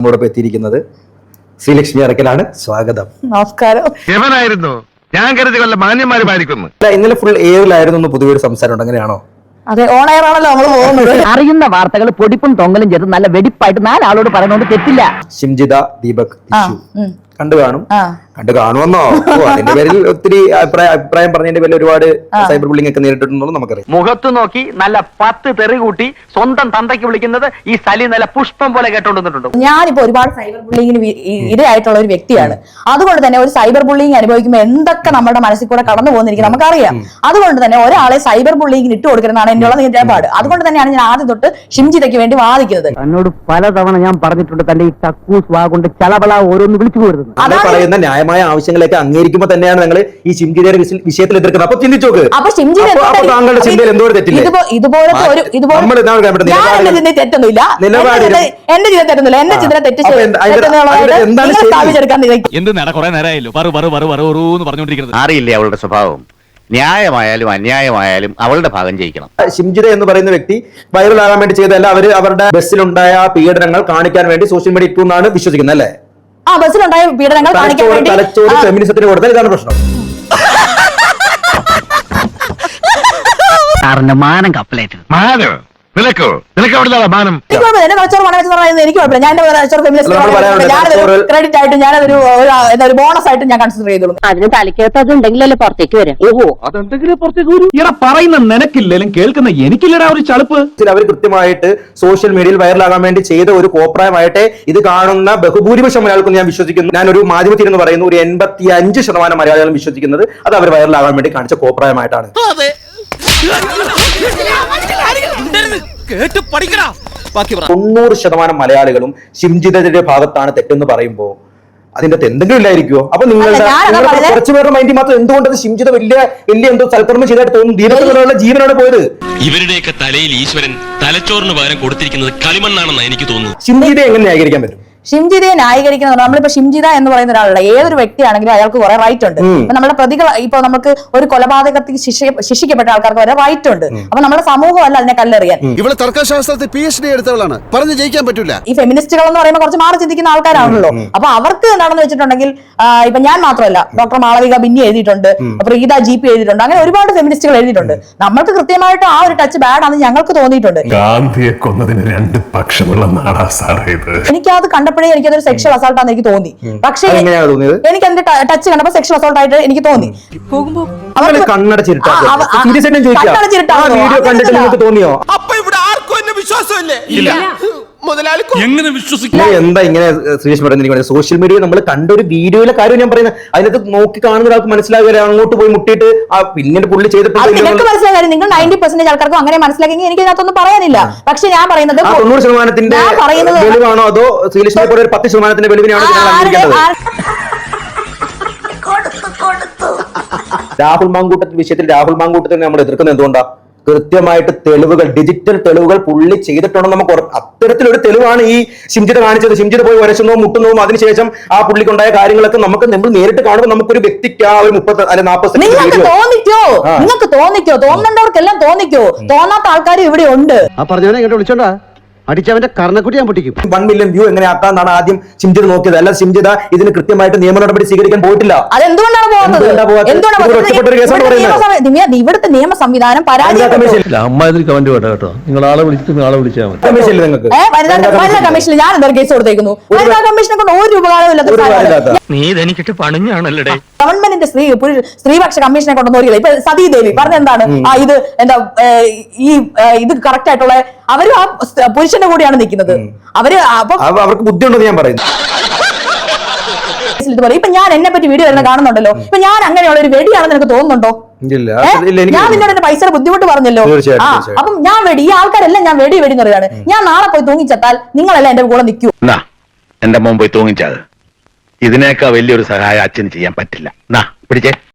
നമ്മോടൊപ്പം എത്തിയിരിക്കുന്നത് ശ്രീലക്ഷ്മി അറക്കലാണ്. സ്വാഗതം. നമസ്കാരം. എവനായിരുന്നു ഞാൻ കരുതി കൊല്ല മാന്യന്മാരുമായിരിക്കുന്നു. ഇന്നലെ ഫുൾ എയറിലായിരുന്നു പൊതുവെ സംസാരം ഉണ്ട്, അങ്ങനെയാണോ? അതെ, ഓൺ എയർ ആണല്ലോ നമ്മൾ പോകുന്നത്. അറിയുന്ന വാർത്തകൾ പൊടിപ്പും തൊങ്ങലും ചേർത്ത് നല്ല വെടിപ്പായിട്ട് നാലാളോട് പറയുന്നോണ്ട് തെറ്റില്ല. ഷിംജിത ദീപക് ഇഷ്യൂ കണ്ടു കാണും. കണ്ടു കാണുമെന്നോ? അതിന്റെ പേരിൽ ഒത്തിരി അഭിപ്രായം പറഞ്ഞതിന്റെ പേരിൽ ഒരുപാട് സൈബർ ബുള്ളിംഗ് ഒക്കെ നേരിട്ടിട്ടുണ്ടോ നമുക്കറിയാം. മുഖത്ത് നോക്കി നല്ല 10 തെറി കൂട്ടി സ്വന്തം തന്തയ്ക്ക് വിളിക്കുന്നത് ഈ സലി നല്ല പുഷ്പം പോലെ കേട്ടോണ്ടിട്ടുണ്ട്. ഞാനിപ്പോ ഒരുപാട് സൈബർ ബുള്ളിങ്ങിന് ഇരയായിട്ടുള്ള ഒരു വ്യക്തിയാണ്. അതുകൊണ്ട് തന്നെ ഒരു സൈബർ ബുള്ളിങ് അനുഭവിക്കുമ്പോൾ എന്തൊക്കെ നമ്മുടെ മനസ്സിൽ കൂടെ കടന്നു പോകുന്നിരിക്കും നമുക്കറിയാം. അതുകൊണ്ട് തന്നെ ഒരാളെ സൈബർ ബുള്ളിങ്ങിന് ഇട്ട് കൊടുക്കണമെന്നാണ് എന്നുള്ള നിലപാട്. അതുകൊണ്ട് തന്നെയാണ് ഞാൻ ആദ്യം തൊട്ട് ഷിംജിതയ്ക്ക് വേണ്ടി വാദിക്കുന്നത്. എന്നോട് പലതവണ ഞാൻ പറഞ്ഞിട്ടുണ്ട് തന്റെ ഈ കക്കൂസ് വാ കൊണ്ട് ചളബള ഓരോന്ന് വിളിച്ചു പോരുന്നത്. പറയുന്ന ന്യായമായ ആവശ്യങ്ങളൊക്കെ അംഗീകരിക്കുമ്പോൾ തന്നെയാണ് ഞങ്ങൾ ഈ ഷിംജിതയുടെ വിഷയത്തിൽ എതിർക്കുന്നത്. അപ്പൊ ചിന്തിച്ചോക്ക്, താങ്കളുടെ ചിന്തയിൽ എന്തോ തെറ്റില്ല. ഇതുപോലത്തെ ഒരു തെറ്റൊന്നുമില്ല. എന്റെ ചിന്ത തെറ്റുന്നില്ല. എന്റെ ചിന്ത തെറ്റ് അറിയില്ലേ അവളുടെ സ്വഭാവം? ന്യായമായാലും അന്യായമായാലും അവളുടെ ഭാഗം ജയിക്കണം. ഷിംജിത എന്ന് പറയുന്ന വ്യക്തി വൈറൽ ആകാൻ വേണ്ടി ചെയ്തല്ല, അവരുടെ ബസ്സിലുണ്ടായ പീഡനങ്ങൾ കാണിക്കാൻ വേണ്ടി സോഷ്യൽ മീഡിയ ഇട്ടു എന്നാണ് വിശ്വസിക്കുന്നത്, അല്ലേ? ആ ബസ്സിലുണ്ടായ പീഡനങ്ങൾ കാണിക്കാൻ വേണ്ടി തലച്ചോറ് ഫെമിനിസത്തിന് കൊടുത്താൽ ഇതാണ് പ്രശ്നം. മാനം കപ്പലേറ്റ് നിനക്ക് മാനം എന്റെ തലച്ചോറ് പണം വെച്ച് പറയുന്നത് എനിക്ക് കുഴപ്പമില്ല. ഞാൻ ക്രെഡിറ്റ് ആയിട്ട് ഞാനതൊരു ബോണസ് ആയിട്ട് ഞാൻ കൺസിഡർ ചെയ്തോളൂ. അതിന് തലക്കകത്ത് അത് ഉണ്ടെങ്കിലല്ലേ പുറത്തേക്ക് വരാം. ഓഹോ, അതെന്തെങ്കിലും പുറത്തേക്ക് വരും. ഇവിടെ പറയുന്ന നിനക്കില്ലേലും കേൾക്കുന്ന എനിക്കില്ലടാ ഒരു ചളുപ്പ്. അവർ കൃത്യമായിട്ട് സോഷ്യൽ മീഡിയയിൽ വൈറലാകാൻ വേണ്ടി ചെയ്ത ഒരു കോപ്രായമായിട്ട് ഇത് കാണുന്ന ബഹുഭൂരിപക്ഷം മലയാളികളും ഞാൻ വിശ്വസിക്കുന്നു. ഞാൻ ഒരു മാധ്യമത്തിൽ എന്ന് പറയുന്ന ഒരു 85% മലയാളികളും വിശ്വസിക്കുന്നത് അത് അവർ വൈറലാകാൻ വേണ്ടി കാണിച്ച കോപ്രായമായിട്ടാണ്. 90% മലയാളികളും ഷിംജിതയുടെ ഭാഗത്താണ് തെറ്റെന്ന് പറയുമ്പോ അതിന്റെ എന്തെങ്കിലും ഇല്ലായിരിക്കുമോ? അപ്പൊ നിങ്ങളുടെ കുറച്ചുപേരുടെ മൈൻഡിൽ മാത്രം എന്തുകൊണ്ടത് ഷിംജിത വലിയ എന്തോ സൽക്കർമ്മം ചെയ്തായിട്ട് തോന്നുന്നു. ദീപത്തിലുള്ള ജീവനാണ് പോയത്. ഇവരുടെയൊക്കെ തലയിൽ ഈശ്വരൻ തലച്ചോറിന് പകരം കൊടുത്തിരിക്കുന്നത് കളിമണ്ണാണെന്ന് എനിക്ക് തോന്നുന്നു. ഷിംജിതയെ എങ്ങനെ ന്യായീകരിക്കാൻ പറ്റും? ഷിംജിതയെ ന്യായീകരിക്കുന്നത് നമ്മളിപ്പോ ഷിംജിത എന്ന് പറയുന്ന ഒരാളുടെ ഏതൊരു വ്യക്തിയാണെങ്കിലും അയാൾക്ക് കുറെ റൈറ്റ് ഉണ്ട്. നമ്മുടെ പ്രതികൾ ഇപ്പൊ നമുക്ക് ഒരു കൊലപാതകത്തിൽ ശിക്ഷിക്കപ്പെട്ട ആൾക്കാർക്ക് വരെ റൈറ്റ് ഉണ്ട്. അപ്പൊ നമ്മുടെ സമൂഹമല്ല അതിനെ കല്ലെറിയാൻ. ഇവിടെ തർക്കശാസ്ത്രത്തിൽ PhD എടുത്തവളാണ്, പറഞ്ഞു ജയിക്കാൻ പറ്റില്ല. ഈ ഫെമിനിസ്റ്റുകൾ എന്ന് പറയുമ്പോൾ കുറച്ച് മാറി ചിന്തിക്കുന്ന ആൾക്കാരാണല്ലോ. അപ്പൊ അവർക്ക് എന്താണെന്ന് വെച്ചിട്ടുണ്ടെങ്കിൽ ഇപ്പൊ ഞാൻ മാത്രമല്ല, ഡോക്ടർ മാളവിക ബിന്നി എഴുതിയിട്ടുണ്ട്, പ്രീത GP എഴുതിയിട്ടുണ്ട്, അങ്ങനെ ഒരുപാട് ഫെമിനിസ്റ്റുകൾ എഴുതിയിട്ടുണ്ട്. നമ്മൾക്ക് കൃത്യമായിട്ട് ആ ഒരു ടച്ച് ബാഡ് ആണെന്ന് ഞങ്ങൾക്ക് തോന്നിയിട്ടുണ്ട്. ഗാന്ധിയെ കൊന്നതിന് 2 പക്ഷമുള്ള നാടാ സാറേ ഇത്. എനിക്കത് കണ്ടപ്പോഴേ എനിക്കതൊരു സെക്ഷൽ അസോൾട്ട് ആണെന്ന് എനിക്ക് തോന്നി. പക്ഷേ എനിക്ക് അതിന്റെ ടച്ച് കണ്ടപ്പോ സെക്ഷൽ അസോൾട്ട് ആയിട്ട് എനിക്ക് തോന്നി. എന്താ ഇങ്ങനെ ശ്രീഷ് പറയുന്നത്? സോഷ്യൽ മീഡിയ നമ്മൾ കണ്ട ഒരു വീഡിയോയിലെ കാര്യം ഞാൻ പറയുന്നത്, അതിനകത്ത് നോക്കി കാണുന്ന ഒരാൾക്ക് മനസ്സിലാകില്ല. അങ്ങോട്ട് പോയി മുട്ടിയിട്ട് പിന്നീട് പുള്ളി ചെയ്തിട്ട് നിങ്ങൾക്ക് മനസ്സിലാകാൻ നിങ്ങൾ 90% ആൾക്കാർക്കും അങ്ങനെ മനസ്സിലാക്കി എനിക്ക് ഇതിനകത്തൊന്നും പറയാനില്ല. പക്ഷെ ഞാൻ പറയുന്നത് 90%ന്റെ വെളിവാണോ അതോ ശ്രീലക്ഷ്മിയെ പോലെ ഒരു 10%ന്റെ വെളിവിനാണോ? രാഹുൽ മാങ്കൂട്ടത്തിന്റെ വിഷയത്തിൽ രാഹുൽ മാങ്കൂട്ടത്തിനെ നമ്മൾ എതിർക്കുന്നത് എന്തുകൊണ്ടാ? കൃത്യമായിട്ട് തെളിവുകൾ, ഡിജിറ്റൽ തെളിവുകൾ പുള്ളി ചെയ്തിട്ടുണ്ടെന്ന് നമുക്ക് അത്തരത്തിലൊരു തെളിവാണ് ഈ ഷിംജിത കാണിച്ചത്. ഷിംജിത പോയി വരച്ചുന്നോ മുട്ടുന്നോ അതിനുശേഷം ആ പുള്ളിക്കുണ്ടായ കാര്യങ്ങളൊക്കെ നമ്മൾ നേരിട്ട് കാണുമ്പോൾ നമുക്കൊരു വ്യക്തിക്ക് ആ ഒരു 30 അല്ലെ 40 നിങ്ങൾക്ക് തോന്നിക്കോ, തോന്നേണ്ടവർക്കെല്ലാം തോന്നിക്കോ, തോന്നാത്ത ആൾക്കാരും ഇവിടെ ഉണ്ട്. ആ പറഞ്ഞവനെ ഇങ്ങോട്ട് വിളിച്ചോണ്ടാ അടിച്ചവന്റെ കർണക്കുട്ടി ഞാൻ പൊട്ടിക്കും. 1 മില്യൺ വ്യൂ എങ്ങനെ ആക്കാന്നാണ് ആദ്യം ഷിംജിത നോക്കിയത്. അല്ല, ഷിംജിത ഇതിന് കൃത്യമായിട്ട് നിയമ നടപടി സ്വീകരിക്കാൻ പോയിട്ടില്ല. അതെന്തുകൊണ്ടാണ് പോകുന്നത്? ഇവിടുത്തെ നിയമ സംവിധാനം വനിതാ കമ്മീഷനിൽ ഞാൻ എന്താ കേസ് കൊടുത്തേക്കുന്നു? വനിതാ കമ്മീഷനെ കൊണ്ട് ഒരു ഉപകാരമില്ലാത്ത ഗവൺമെന്റിന്റെ സ്ത്രീപക്ഷ കമ്മീഷനെ കൊണ്ട് നോക്കിയില്ല. ഇപ്പൊ സതീദേവി പറഞ്ഞെന്താണ്? ഇത് എന്താ ഇത് കറക്റ്റ് ആയിട്ടുള്ള അവരും ആ പുരുഷന്റെ കൂടെയാണ് നിൽക്കുന്നത്. അവർക്ക് ബുദ്ധിയുണ്ടെന്ന് ഞാൻ പറയുന്നു. ഇപ്പൊ ഞാൻ എന്നെ പറ്റി വീഡിയോ വരുന്ന കാണുന്നുണ്ടല്ലോ. ഇപ്പൊ ഞാൻ അങ്ങനെയുള്ള ഒരു വെടിയാണെന്ന് എനിക്ക് തോന്നുന്നുണ്ടോ? ഞാൻ നിന്നോട് എന്റെ പൈസയുടെ ബുദ്ധിമുട്ട് പറഞ്ഞല്ലോ. അപ്പം ഞാൻ വെടി, ഈ ആൾക്കാരെല്ലാം ഞാൻ വെടി എന്ന് പറയാണ്. ഞാൻ നാളെ പോയി തൂങ്ങിച്ചത്താൽ നിങ്ങളെല്ലാം എന്റെ കൂടെ നിൽക്കൂ. എന്റെ മോൻ പോയി തൂങ്ങിച്ചത് ഇതിനേക്കാൾ വലിയൊരു സഹായം അച്ഛന് ചെയ്യാൻ പറ്റില്ല. പിടിച്ചേ.